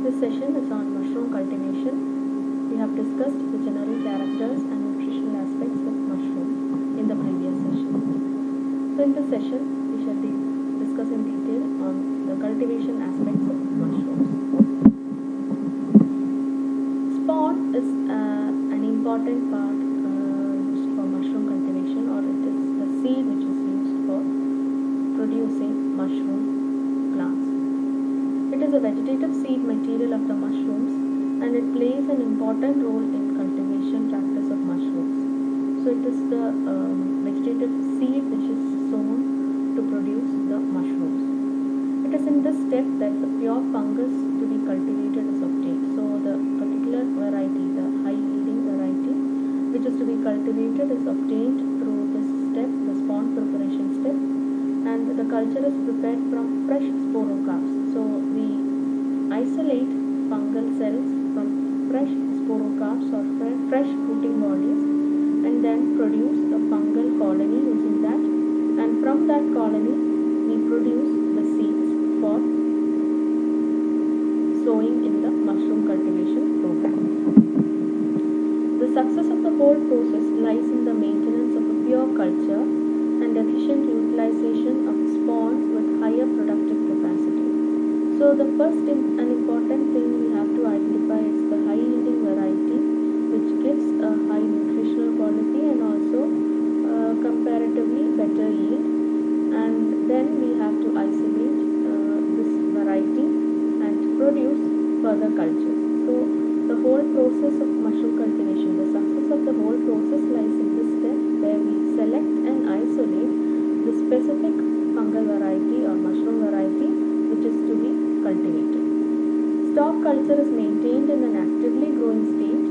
this session is on mushroom cultivation. We have discussed the general characters and nutritional aspects of mushroom in the previous session. So in this session, we shall discuss in detail on the cultivation aspects of mushrooms. Spawn is an important part used for mushroom cultivation, or it is the seed which is used for producing mushroom plants. It is a vegetative seed material of the mushrooms, and it plays an important role in cultivation practice of mushrooms. So it is the vegetative seed which is sown to produce the mushrooms. It is in this step that the pure fungus to be cultivated is obtained. So the particular variety, the high yielding variety which is to be cultivated, is obtained through this step, the spawn preparation step, and the culture is prepared from fresh sporocarps. So we isolate fungal cells from fresh sporocarps or fresh fruiting bodies, and then produce a fungal colony using that, and from that colony we produce the seeds for sowing in the mushroom cultivation program. The success of the whole process lies in the maintenance of a pure culture and efficient utilization of spawn with higher productive capacity. So the first an important thing we have to identify is the high yielding variety, which gives a high nutritional quality and also comparatively better yield, and then we have to isolate this variety and produce further cultures. So the whole process of mushroom cultivation, the success of the whole process lies in this step where we select and isolate the specific fungal variety or mushroom variety which is to be cultivated. Stock culture is maintained in an actively growing state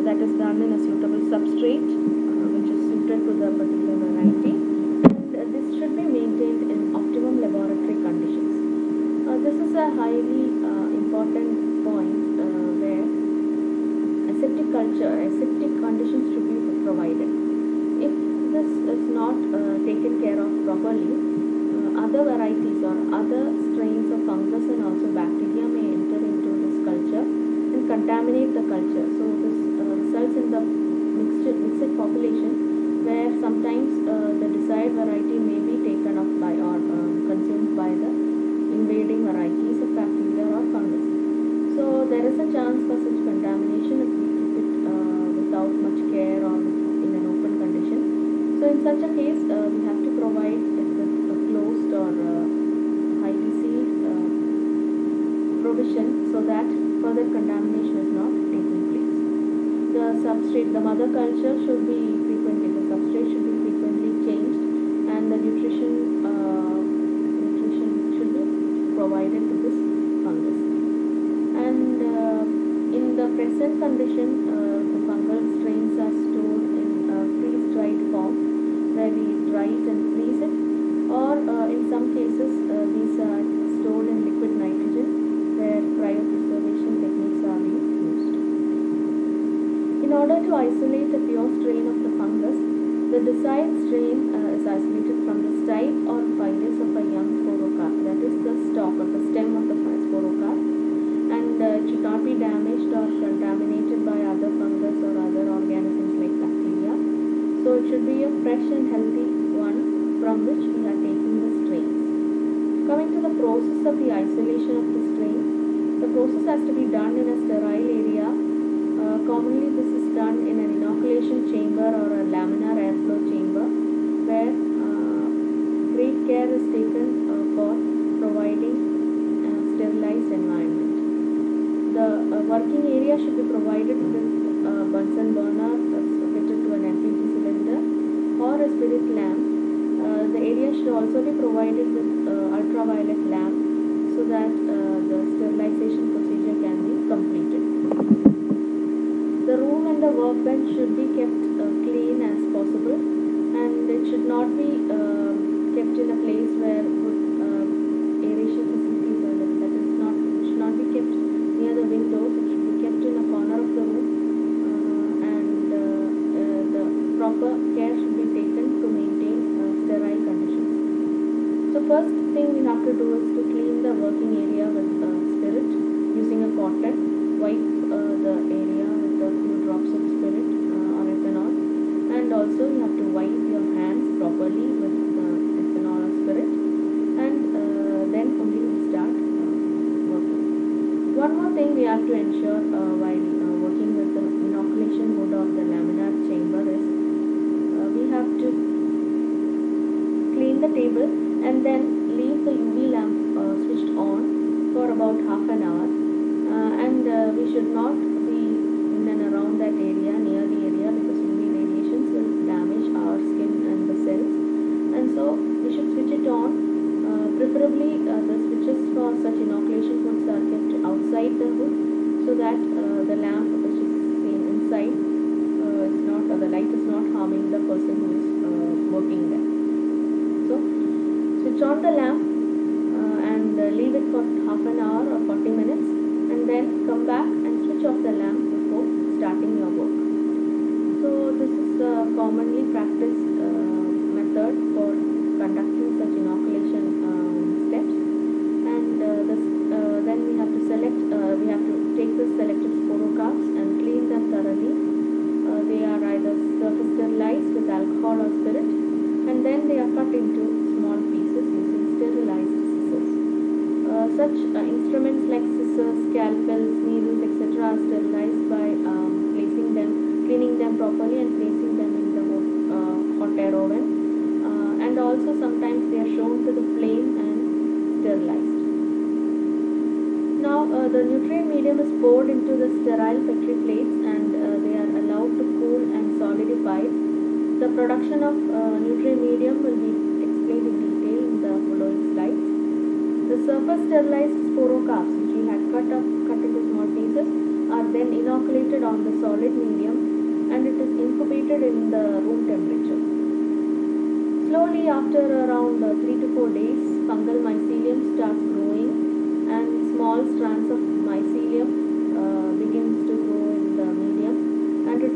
that is done in a suitable substrate which is suited to the particular variety, and this should be maintained in optimum laboratory conditions. This is a highly important point where aseptic conditions should be provided. If this is not taken care of properly, other varieties or other strains of fungus and also bacteria may enter into this culture and contaminate the culture. So this results in the mixed population, where sometimes the desired variety may be taken up by or consumed by the invading varieties of bacteria or fungus. So there is a chance for such contamination if we keep it without much care or in an open condition. So in such a case, we have to provide it with a closed or highly sealed provision so that further contamination is not taking place. The substrate, the mother culture should be frequently changed, and the nutrition should be provided to this fungus. And in the present condition, the fungal strains are stored in freeze-dried form, where we dry it and freeze it, or in some cases these are stored in liquid nitrogen, where cryopreservation techniques are being used. In order to isolate a pure strain of the fungus, the desired strain is isolated from the stipe or phyllis of a young sporocarp, that is the stalk or the stem of the sporocarp, and it should not be damaged or contaminated by other fungus or other organisms like bacteria. So it should be a fresh and healthy one from which we are taking the strains. Coming to the process of the isolation of the strain, the process has to be done in a sterile area. Commonly this is done in an inoculation chamber or a laminar airflow chamber, where great care is taken for providing a sterilized environment. The working area should be provided with Bunsen burner fitted to an LPG cylinder or a spirit lamp. The area should also be provided with ultraviolet lamp so that the sterilization procedure can be completed. The room and the workbench should be kept clean as possible, and it should not be kept in a place where aeration facilities are there. That is not, it should not be kept near the windows. It should be kept in a corner of the room, and the proper care should be taken to maintain sterile conditions. So first thing we have to do is to clean the working area with spirit. using a cotton. Wipe the area with a few drops of spirit or ethanol, and also you have to wipe your hands properly with the ethanol or spirit, and then only we start working. One more thing we have to ensure while working with the inoculation mode of the laminar chamber is we have to clean the table and then leave the UV lamp switched on for about half an hour, and we should not be in and around that area, near the area, because UV radiations will damage our skin and the cells, and so we should switch it on. Preferably the switches for such inoculation hoods are kept outside the hood, so that the lamp which is seen inside is not, the light is not harming the person who is working there. So switch on the lamp and leave it for half an hour or 40 minutes, and then come back and switch off the lamp before starting your work. So this is a commonly practiced method for conducting such inoculation steps, and then we have to take the selected sporocarps and clean them thoroughly. They are either surface sterilized with alcohol or spirit, and then they are cut into small pieces using sterilized scissors. Such instruments like scissors, scalpels, needles, etc. are sterilized by cleaning them properly and placing them in the hot air oven. And also sometimes they are shown to the flame and sterilized. Now the nutrient medium is poured into the sterile Petri plates, and they are allowed to cool and solidify. The production of nutrient medium will be explained in detail in the following slides. The surface sterilized sporocarps, which we had cut into small pieces, are then inoculated on the solid medium, and it is incubated in the room temperature. Slowly, after around 3 to 4 days, fungal mycelium starts growing, and small strands of mycelium begins to grow in the medium, and it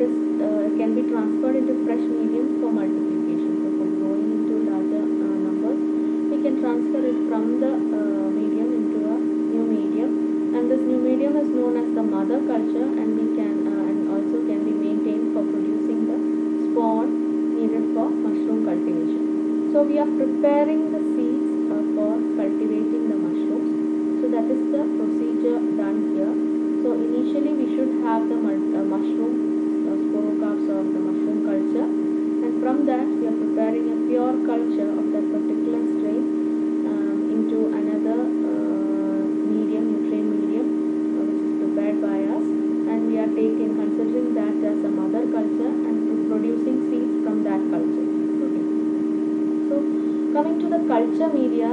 can be transferred into fresh medium for multiplication. So for growing into larger numbers, we can transfer it from the medium into a new medium, and this new medium is known as the mother culture, and we can and also can be maintained for producing the spawn needed for mushroom cultivation. So we are preparing the seeds for cultivating the mushrooms. So that is the procedure done here. So initially we should have the mushroom sporocarps or the mushroom culture, and from that we are preparing a pure culture of that particular strain into another nutrient medium which is prepared by us, and we are considering that as a mother culture and producing seeds from that culture. Okay. So coming to the culture media,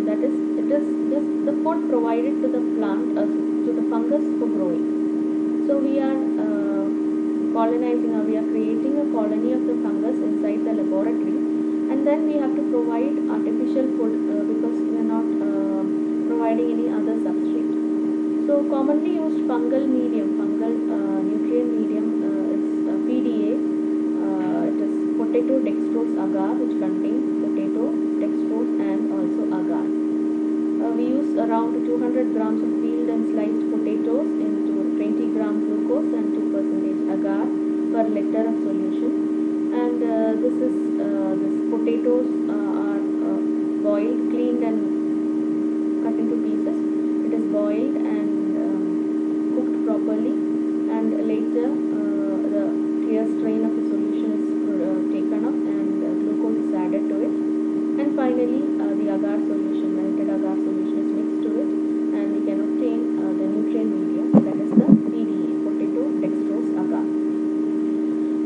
that is, it is just the food provided to the plant, to the fungus for growing. So we are colonizing, or we are creating a colony of the fungus inside the laboratory, and then we have to provide artificial food because we are not providing any other substrate. So commonly used fungal nutrient medium is PDA. It is potato dextrose agar, which contains potato, dextrose, and also agar. We use around 200 grams of peeled and sliced potatoes into 20 gram glucose and 2% agar per liter of solution. And this potatoes are boiled, cleaned, and cut into pieces. It is boiled and cooked properly, and later the clear strain of the solution is taken up, and glucose is added to it, and finally the agar solution, melted agar solution, is mixed to it, and we can obtain the nutrient medium, that is the PDA, potato dextrose agar.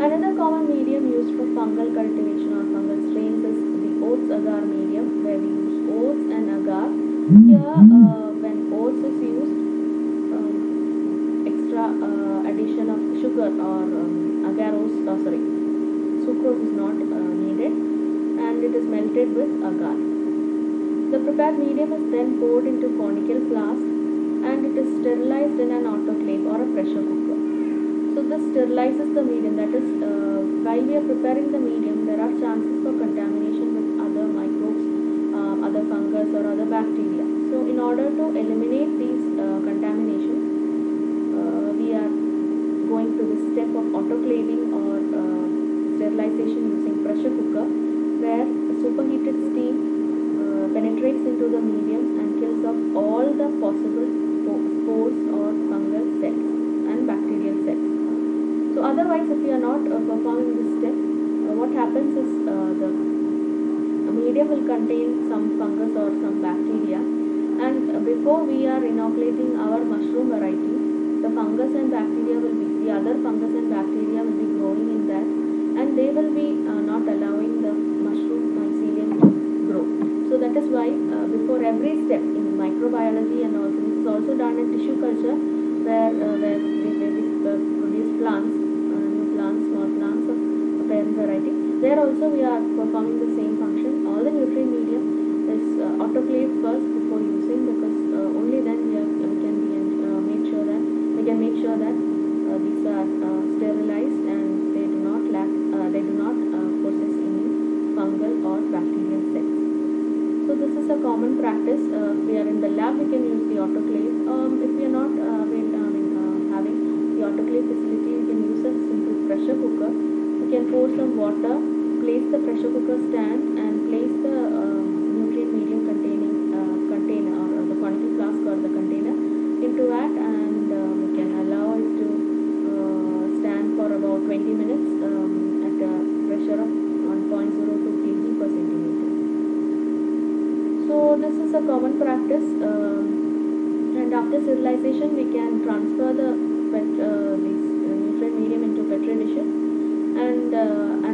Another common medium used for fungal cultivation or fungal strains is the oats agar medium, where we use oats and agar. Here when oats is used, extra addition of sugar or sucrose is not needed, and it is melted with agar. The prepared medium is then poured into conical flask, and it is sterilized in an autoclave or a pressure cooker. So this sterilizes the medium, that is, while we are preparing the medium, there are chances for contamination with other microbes, other fungus or other bacteria. So in order to eliminate these contamination, we are going to the step of autoclaving or sterilization using pressure cooker, where superheated steam penetrates into the medium and kills off all the possible spores or fungal cells and bacterial cells. So otherwise, if we are not performing this step, what happens is the medium will contain some fungus or some bacteria, and before we are inoculating our mushroom variety, the fungus and bacteria will be, the other fungus and bacteria will be growing in that, and they will be not allowing the mushroom mycelium to grow. So that is why before every step in microbiology, and also this is also done in tissue culture, where we produce plants, new plants, small plants of parent variety. There also we are performing the same function. All the nutrient medium is autoclaved first before using, because only then we can make sure that these are sterilized and they do not possess any fungal or bacterial cells. So this is a common practice. If we are in the lab, we can use the autoclave. If we are not having the autoclave facility, we can use a simple pressure cooker. We can pour some water, place the pressure cooker stand, and place the nutrient medium containing container, or the conical flask or the container, into that, and we can allow it to stand for about 20 minutes at a pressure of 1.02 kg per centimeter. So this is a common practice, and after sterilization we can transfer the this nutrient medium into petri dishes and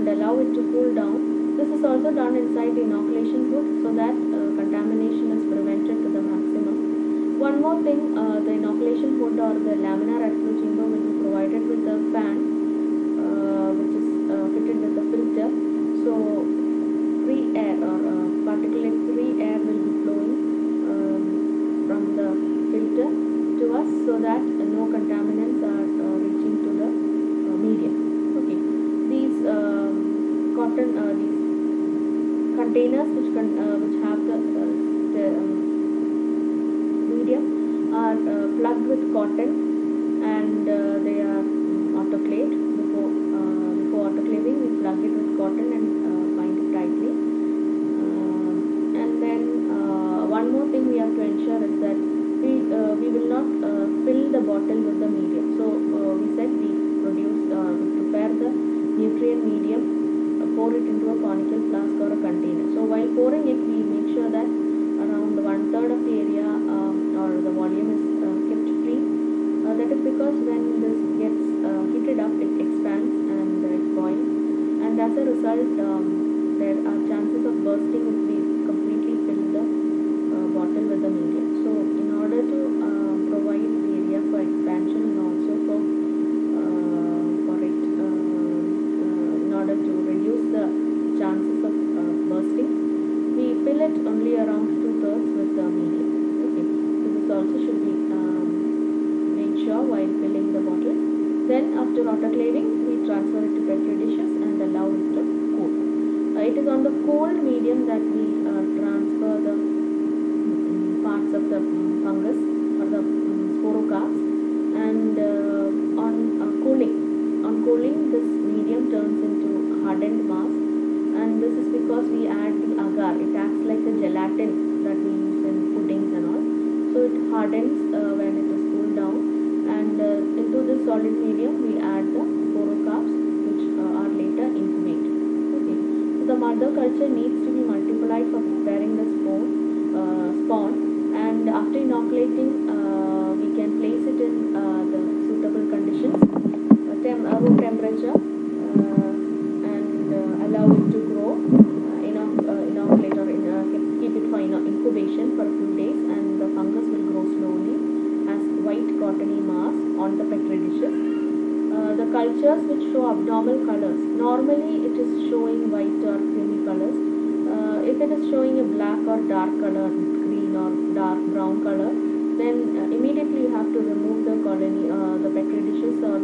allow it to cool down. This is also done inside the inoculation hood, so that contamination is prevented to the maximum. One more thing, the inoculation hood or the laminar airflow chamber will be provided with a fan which is fitted with a filter. So free air or particulate free air will be flowing from the filter to us, so that no contaminants are reaching to the medium. Okay, these these containers which have the medium are plugged with cotton, and they are autoclaved. Before autoclaving, we plug it with cotton and bind it tightly. And then one more thing we have to ensure is that we will not fill the bottle with the medium. So we said we prepare the nutrient medium, pour it into a conical flask or a container. So while pouring it, we make sure that around 1/3 of the area or the volume is kept free. That is because when this gets heated up, it expands and it boils, and as a result there are chances of bursting if we completely fill the bottle with the medium. So in order to provide the area for expansion, and also for it in order to reduce the chances of bursting, we fill it only around 2/3 with the medium. Okay, so this also should be made sure while filling the bottle. Then after autoclaving, we transfer it to petri dishes and allow it to cool. It is on the cold medium that we transfer the parts of the fungus or the sporocarps, and on cooling, this medium turns into hardened mass, and this is because we add the agar. It acts like a gelatin that we use in puddings and all. So it hardens when it is cooled down, and into this solid medium we add the sporocarps, which are later incubated. Okay, so the mother culture needs to be multiplied for preparing the spawn, and after inoculating, we can place it in the suitable conditions, room temperature, and allow it to grow, inoculate or keep it for incubation for a few days, and the fungus will grow slowly as white cottony mass on the petri dishes. The cultures which show abnormal colors, normally it is showing white or creamy colors. If it is showing a black or dark color, green or dark brown color, then immediately you have to remove the colony, the petri dishes or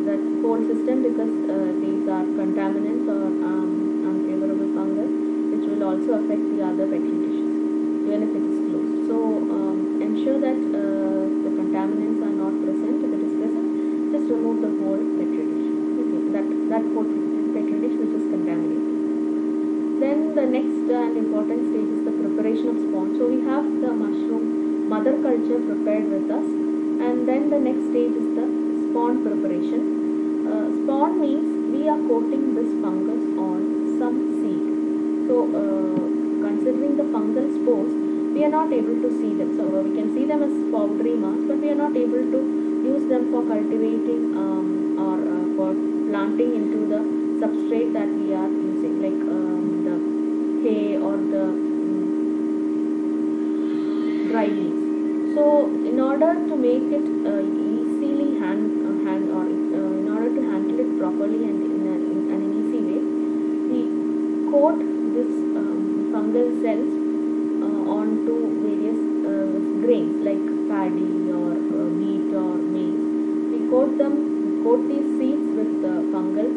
that whole system, because these are contaminants or unfavorable fungus which will also affect the other petri dishes. even if it is closed. So ensure that the contaminants are not present. If it is present, just remove the whole petri dish. Okay, that whole petri dish which is contaminated. Then the next and important stage is the preparation of spawn. So we have the mushroom mother culture prepared with us, and then the next stage is the spawn preparation. Spawn means we are coating this fungus on some seed. So considering the fungal spores, we are not able to see them. So we can see them as powdery mass, but we are not able to use them for cultivating or for planting into the substrate that we are using, like the hay or the dry leaves. So in order to make it easily hand or in order to handle it properly and in an easy way, we coat this fungal cells onto various grains like paddy or wheat or maize. We coat these seeds with fungal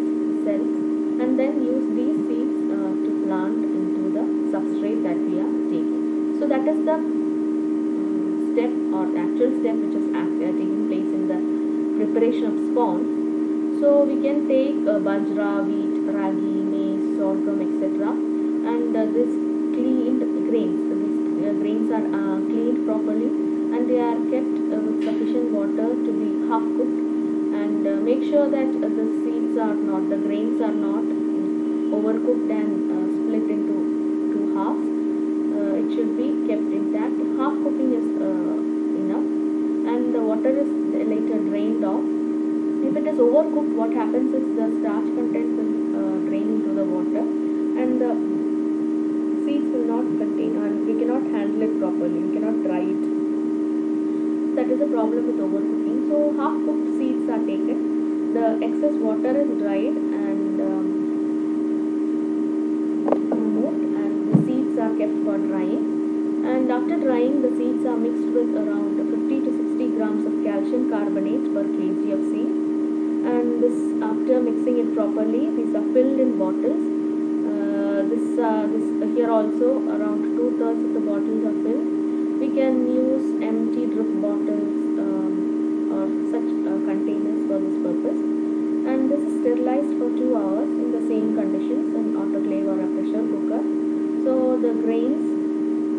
cells, and then use these seeds to plant into the substrate that we are taking. So that is the step or the actual step which is taking place in the preparation of spawn. So we can take bajra, wheat, ragi, maize, sorghum, etc. And this cleaned grains. These grains are cleaned properly, and they are kept with sufficient water to be half cooked. And make sure that the grains are not overcooked and split into two halves. It should be kept intact. Half cooking is enough, and the water is later drained off. If it is overcooked, what happens is the starch content will drain into the water, and the seeds will not contain, and we cannot handle it properly. We cannot dry it. That is a problem with overcooking. So half cooked seeds are taken. The excess water is dried and removed, and the seeds are kept for drying. And after drying, the seeds are mixed with around 50 to 60 grams of calcium carbonate per kg of seed. And this, after mixing it properly, these are filled in bottles. Here also around 2/3 of the bottles are filled. We can use empty drip bottles or such containers for this purpose. And this is sterilized for 2 hours in the same conditions in autoclave or a pressure cooker. So the grains,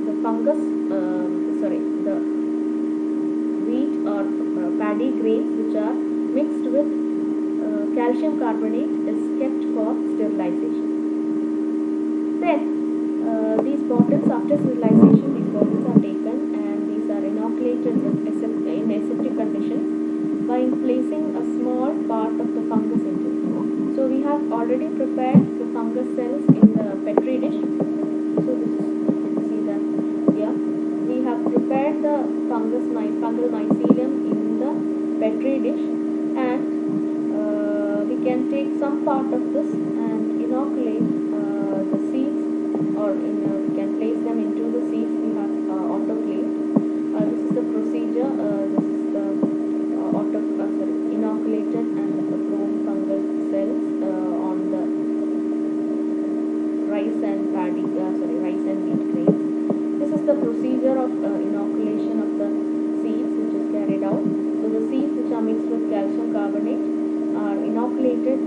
the fungus, the wheat or paddy grains which are mixed with calcium carbonate is kept for sterilization. Then these bottles, after sterilization, these bottles are taken and these are inoculated in aseptic conditions by placing a small part of the fungus into it. So we have already prepared the fungus cells in the petri dish. So this is, you can see that here. We have prepared the fungal mycelium in the petri dish, and we can take some part of this and inoculate the seeds, or we can place them into the seeds we have autoclaved. This is the procedure. This is the inoculated and grown fungal cells on the rice and wheat grains. This is the procedure of inoculation of the seeds which is carried out. So the seeds which are mixed with calcium carbonate are inoculated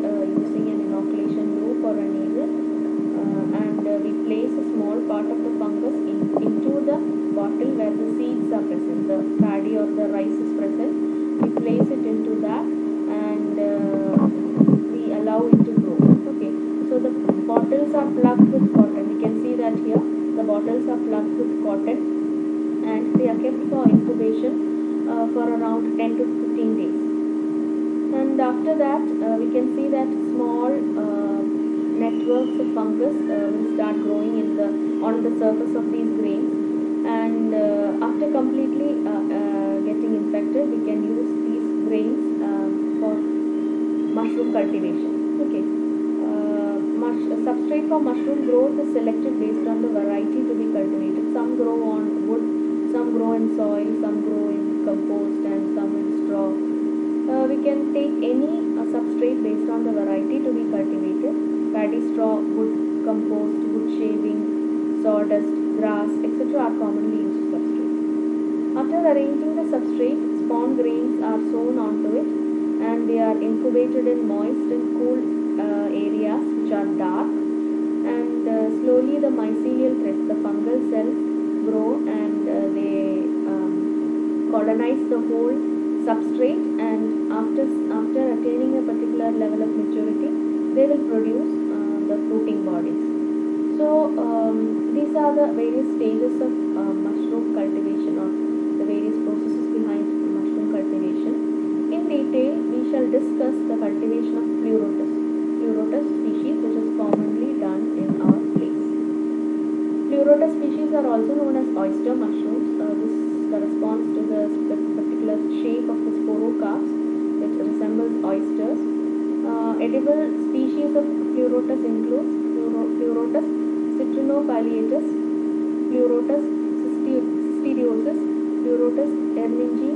using an inoculation loop or a needle, and we place a small part of the fungus into the bottle where the seeds are present, the paddy or the rice is present. We place it into that, and we allow it to grow. Okay, so the bottles are plugged with cotton. We can see that here the bottles are plugged with cotton, and they are kept for incubation for around 10 to 15 days. And after that, we can see that small networks of fungus will start growing on the surface of these grains. And after completely getting infected, we can use these grains for mushroom cultivation. Okay, substrate for mushroom growth is selected based on the variety to be cultivated. Some grow on wood, some grow in soil, some grow in compost, and some in straw. We can take any substrate based on the variety to be cultivated: paddy straw, wood, compost, wood shaving, sawdust, grass, etc. are commonly used substrates. After arranging the substrate, spawn grains are sown onto it and they are incubated in moist and cool areas which are dark, and slowly the mycelial threads, the fungal cells, grow and they colonize the whole substrate, and after attaining a particular level of maturity they will produce the fruiting bodies. So these are the various stages of mushroom cultivation, or the various processes behind mushroom cultivation. In detail we shall discuss the cultivation of pleurotus species, which is commonly done in our place. Pleurotus species are also known as oyster mushrooms. This corresponds to the particular shape of the sporocarps, which resembles oysters. Edible species of Pleurotus include Pleurotus citrinopalliatus, Pleurotus cystidiosus, Pleurotus erningi,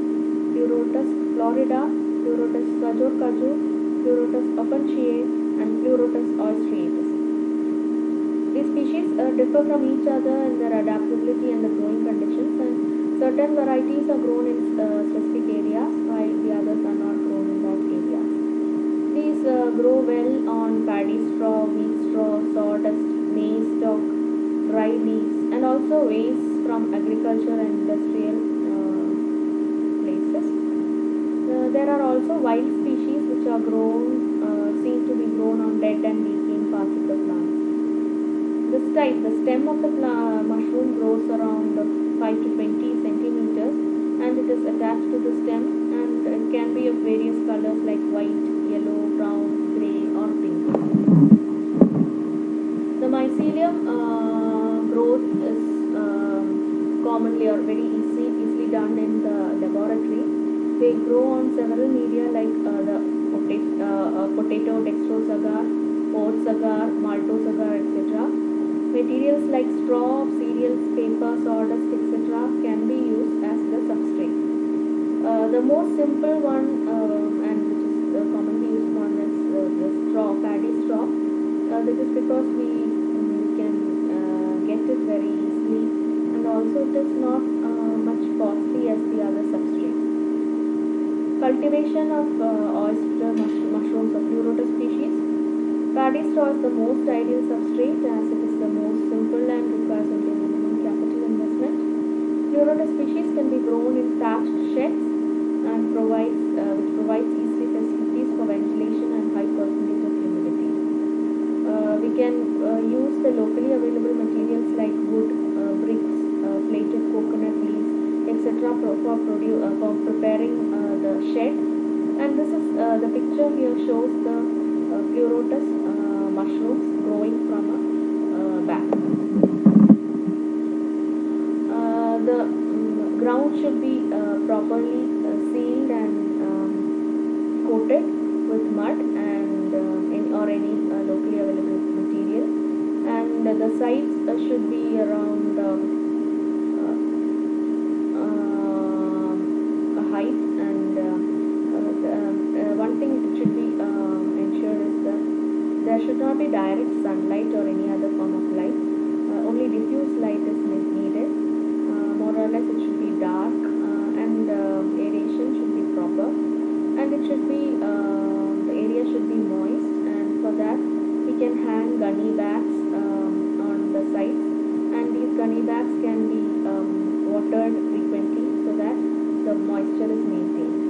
Pleurotus florida, Pleurotus kajor, Pleurotus opuntiae, and Pleurotus oystriatus. These species differ from each other in their adaptability and the growing conditions, and certain varieties are grown in specific areas while the others are not grown in that area. These grow well on paddy straw, wheat straw, sawdust, maize stalk, dry leaves, and also waste from agriculture and industrial places. There are also wild species which are seen to be grown on dead and decaying parts of the plant. The stem of the mushroom grows around 5 to 20 centimeters, and it is attached to the stem, and it can be of various colors like white, yellow, brown, grey, or pink. The mycelium growth is commonly or very easily done in the laboratory. They grow on several media like the potato, dextrose agar, oats agar, maltose agar, etc. Materials like straw, cereals, paper, sawdust, etc. can be used as the substrate. The most simple one and which is commonly used one is the straw, paddy straw. This is because we can get it very easily, and also it is not much costly as the other substrates. Cultivation of oyster mushrooms of Pleurotus species. Paddy straw is the most ideal substrate as it is the most simple and requires only minimum capital investment. Pleurotus species can be grown in thatched sheds and which provides easy facilities for ventilation and high percentage of humidity. We can use the locally available materials like wood, bricks, plated coconut leaves, etc. for preparing the shed. And this is the picture here shows the Pleurotus mushrooms growing from a bag. The ground should be properly sealed and coated with mud and any locally available material, and the sides should be around a height, and one thing that should be ensured is that there should not be direct sunlight or any other form of light. Only diffuse light is needed. More or less it should be dark, and aeration should be proper, and it should be the area should be moist, and for that we can hang gunny bags on the sides, and these gunny bags can be watered frequently so that the moisture is maintained.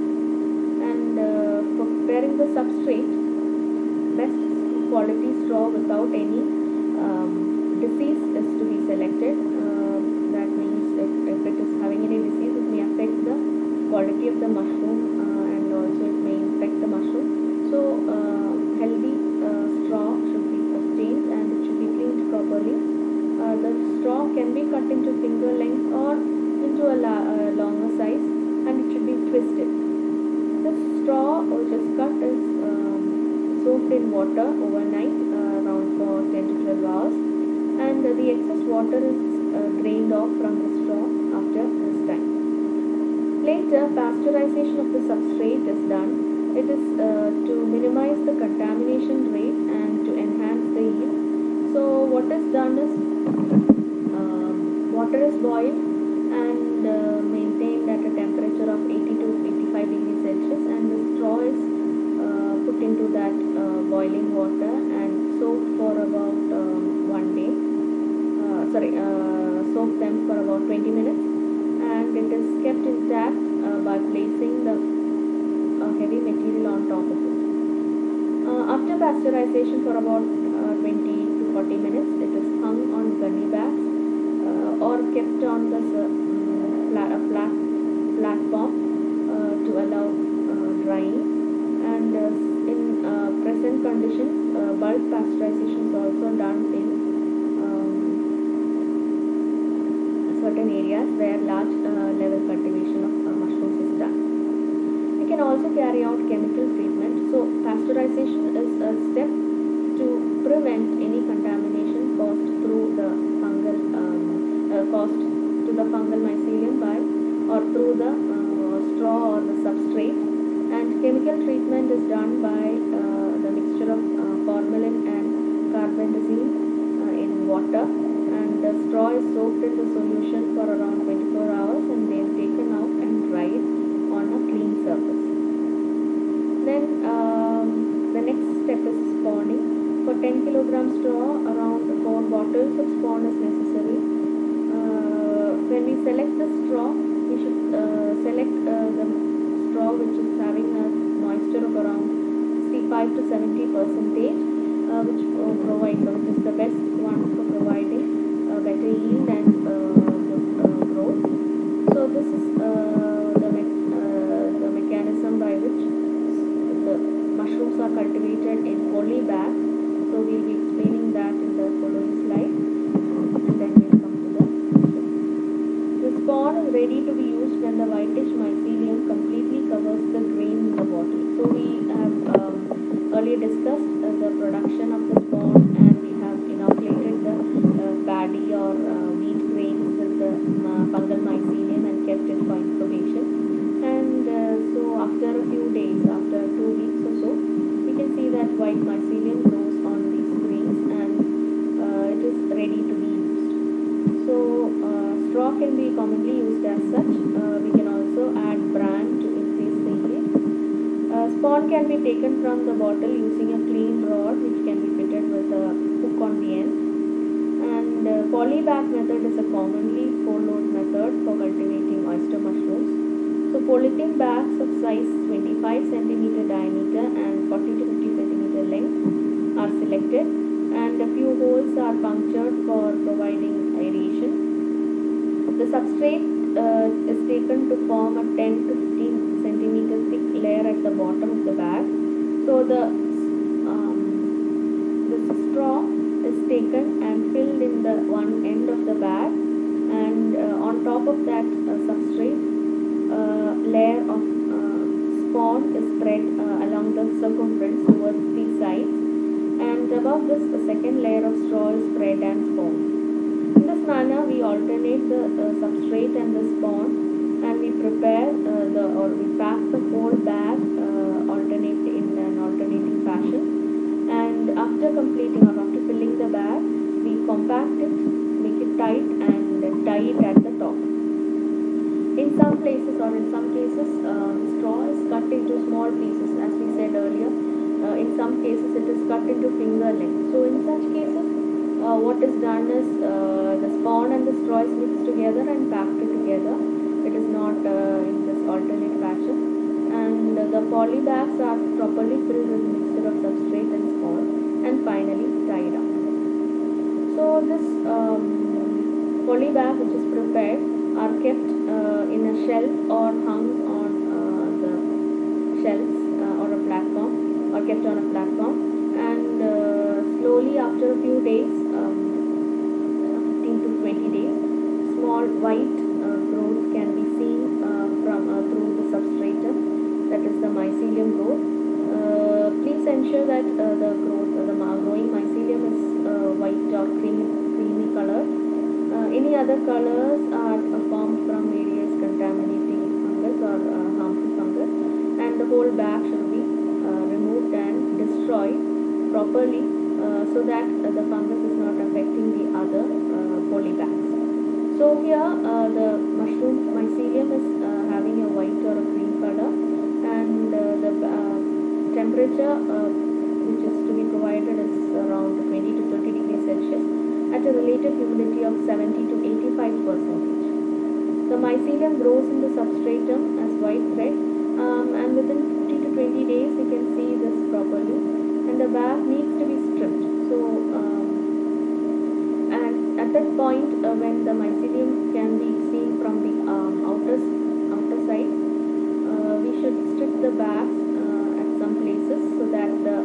And for preparing the substrate, best quality straw without any disease is to be selected. That means if it is having any disease, it may affect the quality of the mushroom, and also it may infect the mushroom. So healthy straw should be obtained, and it should be cleaned properly. The straw can be cut into finger length or into a longer size, and it should be twisted. This straw which is cut is soaked in water overnight, around for 10 to 12 hours, and the excess water is drained off from the straw after this time. Later, pasteurization of the substrate is done. It is to minimize the contamination rate and to enhance the yield. So what is done is Water is boiled and maintained at a temperature of 80 to 85 degrees Celsius, and the straw is put into that boiling water and soaked for about one day. Soak them for about 20 minutes, and it is kept intact by placing the heavy material on top of it. After pasteurization for about 20 to 40 minutes, it is hung on gunny bags or kept on the flat platform to allow drying. And in present conditions, bulk pasteurization is also done in certain areas where large level cultivation of mushrooms is done. We can also carry out chemical treatment. So pasteurization is a step to prevent any contamination caused through the fungal mycelium by or through the straw or the substrate. And chemical treatment is done by the mixture of formalin and carbendazole in water, and the straw is soaked in the solution for around 24 hours and then taken out and dried on a clean surface. Then the next step is spawning. For 10 kilogram straw, around 4 bottles of spawn is necessary. When we select the straw, we should select the straw which is having a moisture of around 65 to 70 percentage, which is the best one for providing better yield and good growth. So this is the mechanism by which the mushrooms are cultivated in poly bags. So we will be explaining that in the following slide, and then we will come to the spawn is ready to be used when the whitish mycelium completely covers the grain in the bottle. So we have earlier discussed the production of the spawn, and we have inoculated the paddy or wheat grains with the fungal mycelium and kept it for incubation. And so after a few days, after 2 weeks or so, we can see that white mycelium grows on these grains, and it is ready to be used. So straw can be commonly used as such. We can also add bran to increase the yield. Spawn can be taken from the bottle using a clean rod which can be fitted with a hook on the end. And polybag method is a commonly followed method for cultivating oyster mushrooms. So polythene bags of size 25 cm diameter and 40 to 50 cm length are selected, and a few holes are punctured for providing aeration. The substrate is taken to form a 10 to 15 centimeter thick layer at the bottom of the bag. So the straw is taken and filled in the one end of the bag, and on top of that substrate, layer of spawn is spread along the circumference towards the sides, and above this a second layer of straw is spread and spawned. In this manner, we alternate the substrate and the spawn, and we prepare we pack the whole bag in an alternating fashion. And after completing or after filling the bag, we compact it, make it tight, and tie it at the top. In some places or in some cases, straw is cut into small pieces, as we said earlier. In some cases, it is cut into finger length. So in such cases, what is done is the spawn and the straw is mixed together and packed together. It is not in this alternate fashion, and the poly bags are properly filled with mixture of substrate and spawn, and finally tied up. So this poly bag which is prepared are kept in a shelf or hung on the shelves or a platform, or kept on a platform, and slowly after a few days, 15 to 20 days, small white growth can be seen through the substratum, that is the mycelium growth. Please ensure that the growing mycelium is white or creamy color. Any other colors are formed from various contaminating fungus or harmful fungus, and the whole bag should be removed and destroyed properly so that the fungus is not affecting the other poly bags. So here the mushroom mycelium is having a white or a green color, and the temperature which is to be provided is around 20 to 30 degrees Celsius at a relative humidity of 70 to 85%. The mycelium grows in the substratum as white thread, and within 15 to 20 days we can see this properly, and the bark needs to be stripped. So and at that point, when the mycelium can be seen from the outer side, we should strip the bark at some places so that the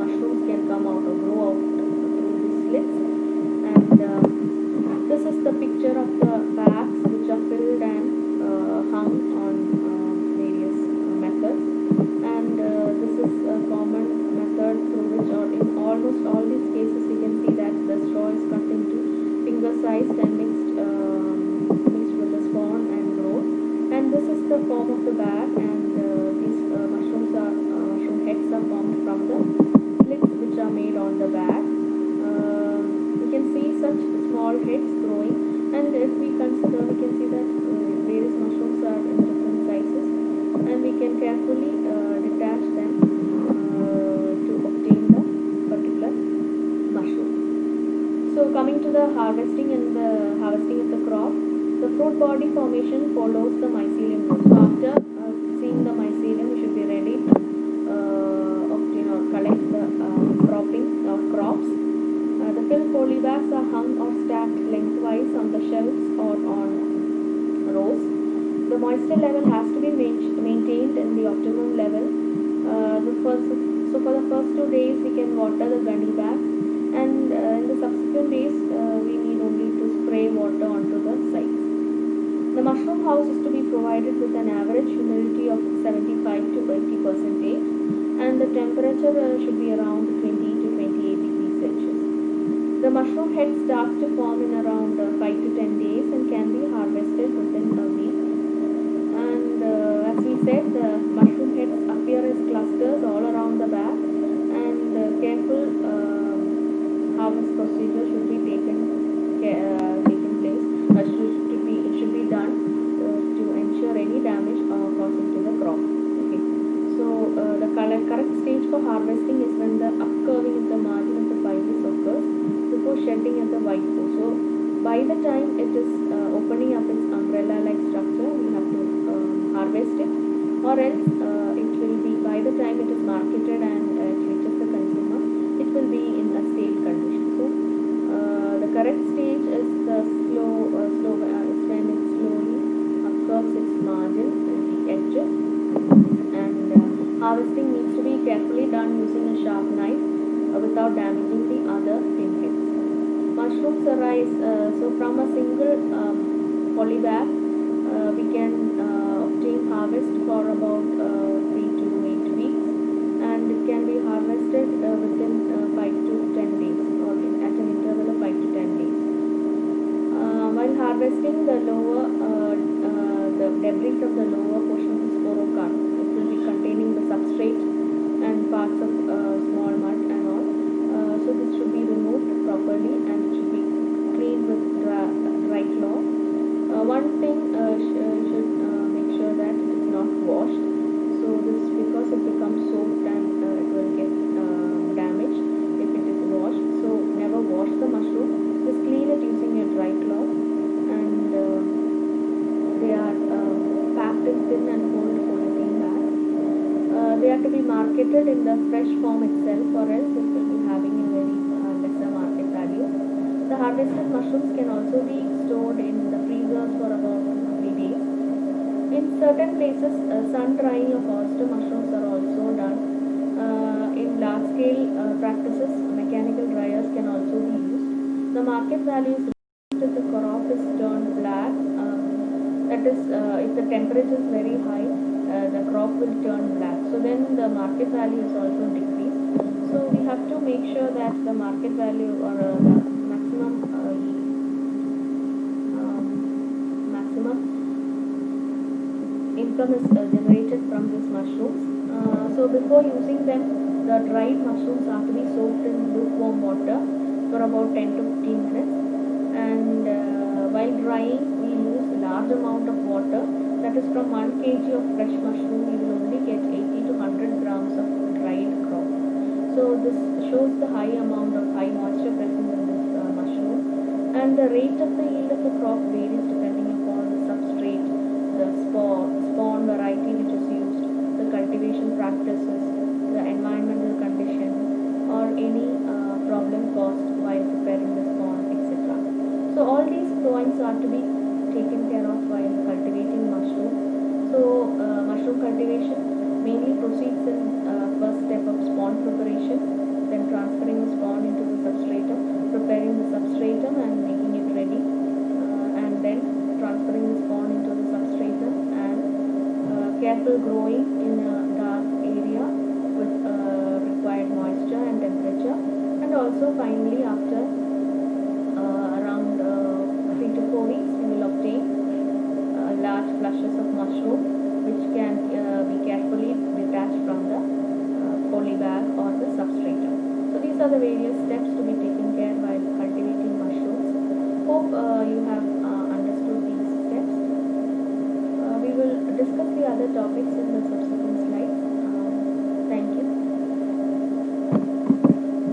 mushrooms can come out or grow out through the slits. And this is the picture of the bags which are filled and hung on various methods. And this is a common method through which, or in almost all these cases, we can see that the straw is cut into finger sized and mixed with the spawn and grown. And this is the form of the bag, and these mushroom heads are formed from the slits which are made on the bag. We can see such small heads growing, and if we consider, we can see that various mushrooms are in different sizes, and we can carefully detach them to obtain the particular mushroom. So coming to the harvesting of the crop, the fruit body formation follows the mycelium growth. So after seeing the mycelium, we should be ready to obtain or collect the cropping of crops. The filled polybags are hung or stacked lengthwise on the shelves or on rows. The moisture level has to be maintained in the optimum level. So for the first 2 days we can water the gunny bag, and in the subsequent days we need only to spray water onto the sides. The mushroom house is to be provided with an average humidity of 75 to 80%, and the temperature should be around 20 to 28 degrees Celsius. The mushroom head starts to form in around 5 to 10 days and can be harvested within a week. And as we said, the mushroom heads appear as clusters all around the bag, and careful harvest procedure should be taken place. It should be done to ensure any damage causing to the crop. Okay. So the correct stage for harvesting is when the upcurving of the margin of the fibrous occurs before shedding at the white core. So by the time it is opening up its umbrella-like structure, we have to harvest it, or else it will be, by the time it is marketed and it reaches the consumer, it will be in a stale condition. So the correct stage is the it's when it slowly upcurves its margin and the edges, and harvesting needs to be carefully done using a sharp knife without damaging the other pinheads. Mushrooms arise so from a single polybag we can obtain harvest for about 3 to 8 weeks, and it can be harvested within 5 to 10 days, or at an interval of 5 to 10 days. While harvesting the debris from the lower portion of the sporocarp, it will be containing the substrate and parts of small mud and all. So this should be removed properly, and it should be cleaned with dry cloth. One thing should make sure that it is not washed. So this, because it becomes soaked and it will get damaged if it is washed. So never wash the mushroom. Just clean it using a dry cloth, and they are packed in thin and cold polythene bags. They are to be marketed in the fresh form itself, or else it will be having a very lesser market value. The harvested mushrooms can also be stored in the freezers for about 3 days. In certain places, sun drying of oyster mushrooms are also done. In large scale practices, mechanical dryers can also be used. The market value is if the crop is turned black, that is, if the temperature is very high, the crop will turn black. So then the market value is also decreased. So we have to make sure that the market value, or the maximum income is generated from these mushrooms. So before using them, the dried mushrooms are to be soaked in lukewarm water for about 10 to 15 minutes, and While drying, we lose a large amount of water. That is, from 1 kg of fresh mushroom, we will only get 80 to 100 grams of dried crop. So this shows the high moisture present in this mushroom, and the rate of the yield of the crop varies depending upon the substrate, the spawn variety which is used, the cultivation practices, the environmental condition, or any problem caused while preparing the spawn, etc. So all these points are to be taken care of while cultivating mushrooms. So mushroom cultivation mainly proceeds in first step of spawn preparation, then transferring the spawn into the substratum, preparing the substratum and making it ready, and then transferring the spawn into the substratum, and careful growing in a dark area with required moisture and temperature, and also finally after around 3 to 4 weeks we will obtain large flushes of mushroom which can be carefully detached from the poly bag or the substratum. So these are the various steps to be taken care while cultivating mushrooms. Hope you have understood these steps. We will discuss the other topics in the